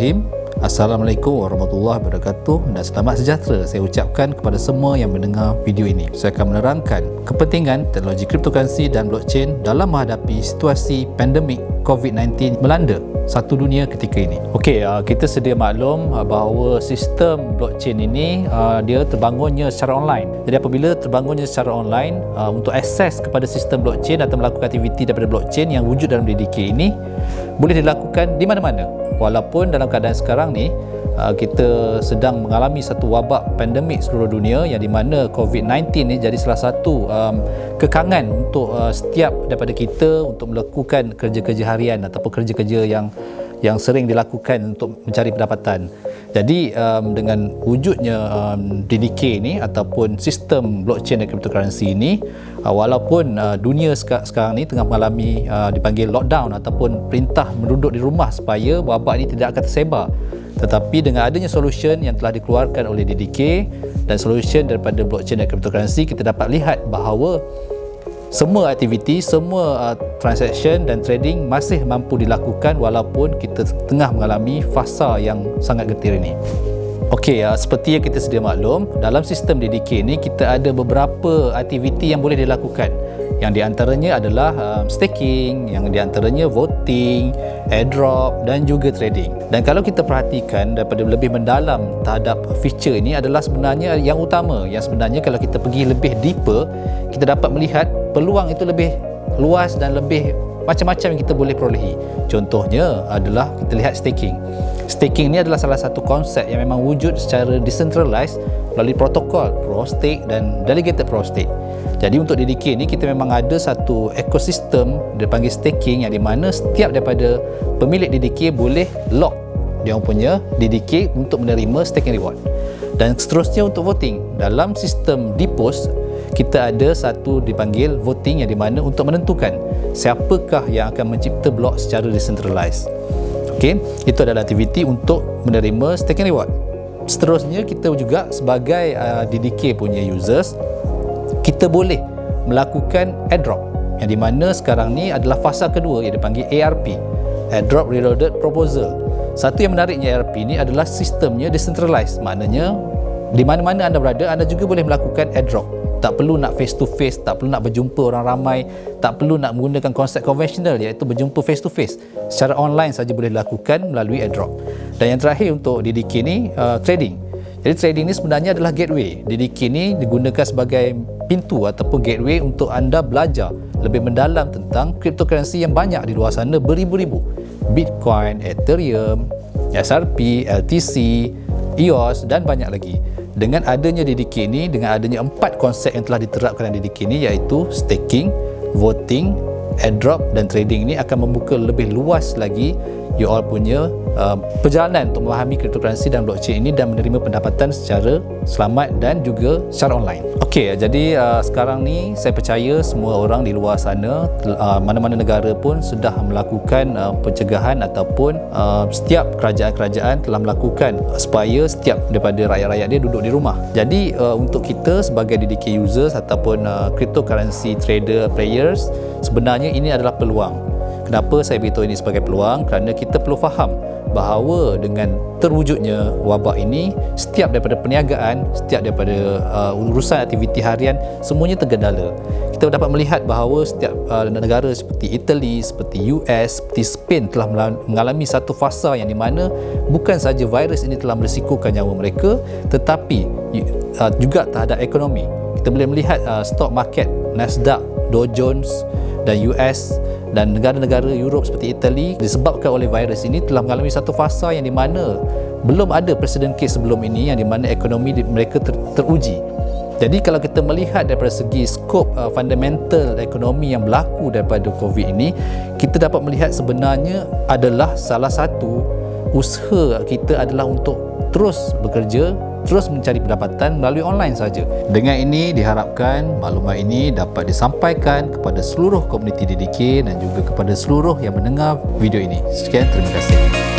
Bismillahirrahmanirrahim. Assalamualaikum warahmatullahi wabarakatuh dan selamat sejahtera saya ucapkan kepada semua yang mendengar video ini. Saya akan menerangkan kepentingan teknologi kriptokurensi dan blockchain dalam menghadapi situasi pandemik COVID-19 melanda satu dunia ketika ini. Okey, kita sedia maklum bahawa sistem blockchain ini dia terbangunnya secara online. Jadi apabila terbangunnya secara online, untuk akses kepada sistem blockchain atau melakukan aktiviti daripada blockchain yang wujud dalam DDK ini boleh dilakukan di mana-mana. Walaupun dalam keadaan sekarang ni kita sedang mengalami satu wabak pandemik seluruh dunia yang di mana COVID-19 ni jadi salah satu kekangan untuk setiap daripada kita untuk melakukan kerja-kerja harian ataupun kerja-kerja yang sering dilakukan untuk mencari pendapatan. Jadi dengan wujudnya DDK ni ataupun sistem blockchain dan cryptocurrency ini, walaupun dunia sekarang ni tengah mengalami dipanggil lockdown ataupun perintah menduduk di rumah supaya wabak ini tidak akan tersebar, tetapi dengan adanya solution yang telah dikeluarkan oleh DDK dan solution daripada blockchain dan cryptocurrency, kita dapat lihat bahawa semua aktiviti, semua transaction dan trading masih mampu dilakukan walaupun kita tengah mengalami fasa yang sangat getir ini. Okey, seperti yang kita sedia maklum, dalam sistem DDK ni kita ada beberapa aktiviti yang boleh dilakukan. Yang di antaranya adalah staking, yang di antaranya voting, airdrop dan juga trading. Dan kalau kita perhatikan daripada lebih mendalam terhadap feature ini adalah sebenarnya yang utama, yang sebenarnya kalau kita pergi lebih deeper, kita dapat melihat peluang itu lebih luas dan lebih macam-macam yang kita boleh perolehi. Contohnya adalah kita lihat staking. Staking ini adalah salah satu konsep yang memang wujud secara decentralized melalui protokol Pro-Stake dan Delegated Pro-Stake. Jadi untuk DDK ni kita memang ada satu ekosistem dipanggil staking yang di mana setiap daripada pemilik DDK boleh lock dia punya DDK untuk menerima staking reward. Dan seterusnya untuk voting, dalam sistem DPoS kita ada satu dipanggil voting yang di mana untuk menentukan siapakah yang akan mencipta blok secara decentralized. Okey, itu adalah aktiviti untuk menerima staking reward. Seterusnya kita juga sebagai DDK punya users, kita boleh melakukan airdrop yang di mana sekarang ni adalah fasa kedua yang dipanggil ARP, Airdrop Reloaded Proposal. Satu yang menariknya ARP ni adalah sistemnya decentralized, maknanya di mana-mana anda berada, anda juga boleh melakukan airdrop. Tak perlu nak face to face, tak perlu nak berjumpa orang ramai, tak perlu nak menggunakan konsep konvensional iaitu berjumpa face to face. Secara online saja boleh dilakukan melalui airdrop. Dan yang terakhir untuk DDK ni, trading. Jadi trading ni sebenarnya adalah gateway. DDK ni digunakan sebagai pintu ataupun gateway untuk anda belajar lebih mendalam tentang cryptocurrency yang banyak di luar sana, beribu-ribu. Bitcoin, Ethereum, XRP, LTC, EOS dan banyak lagi. Dengan adanya DDK ini, dengan adanya 4 konsep yang telah diterapkan dalam DDK ini iaitu staking, voting, airdrop dan trading ini akan membuka lebih luas lagi you all punya perjalanan untuk memahami cryptocurrency dan blockchain ini dan menerima pendapatan secara selamat dan juga secara online. Okey, jadi sekarang ni saya percaya semua orang di luar sana, mana-mana negara pun sudah melakukan pencegahan ataupun setiap kerajaan-kerajaan telah melakukan supaya setiap daripada rakyat-rakyat dia duduk di rumah. Jadi untuk kita sebagai DDK users ataupun cryptocurrency trader players, sebenarnya ini adalah peluang. Kenapa saya beritahu ini sebagai peluang? Kerana kita perlu faham bahawa dengan terwujudnya wabak ini, setiap daripada perniagaan, setiap daripada urusan aktiviti harian, semuanya tergendala. Kita dapat melihat bahawa setiap negara seperti Italy, seperti US, seperti Spain telah mengalami satu fasa yang di mana bukan sahaja virus ini telah merisikokan nyawa mereka, tetapi juga terhadap ekonomi. Kita boleh melihat stock market Nasdaq, Dow Jones dan US dan negara-negara Europe seperti Italy disebabkan oleh virus ini telah mengalami satu fasa yang di mana belum ada presiden case sebelum ini yang di mana ekonomi mereka teruji. Jadi kalau kita melihat daripada segi skop fundamental ekonomi yang berlaku daripada COVID ini, kita dapat melihat sebenarnya adalah salah satu usaha kita adalah untuk terus bekerja, terus mencari pendapatan melalui online saja. Dengan ini diharapkan maklumat ini dapat disampaikan kepada seluruh komuniti DDK dan juga kepada seluruh yang mendengar video ini. Sekian, terima kasih.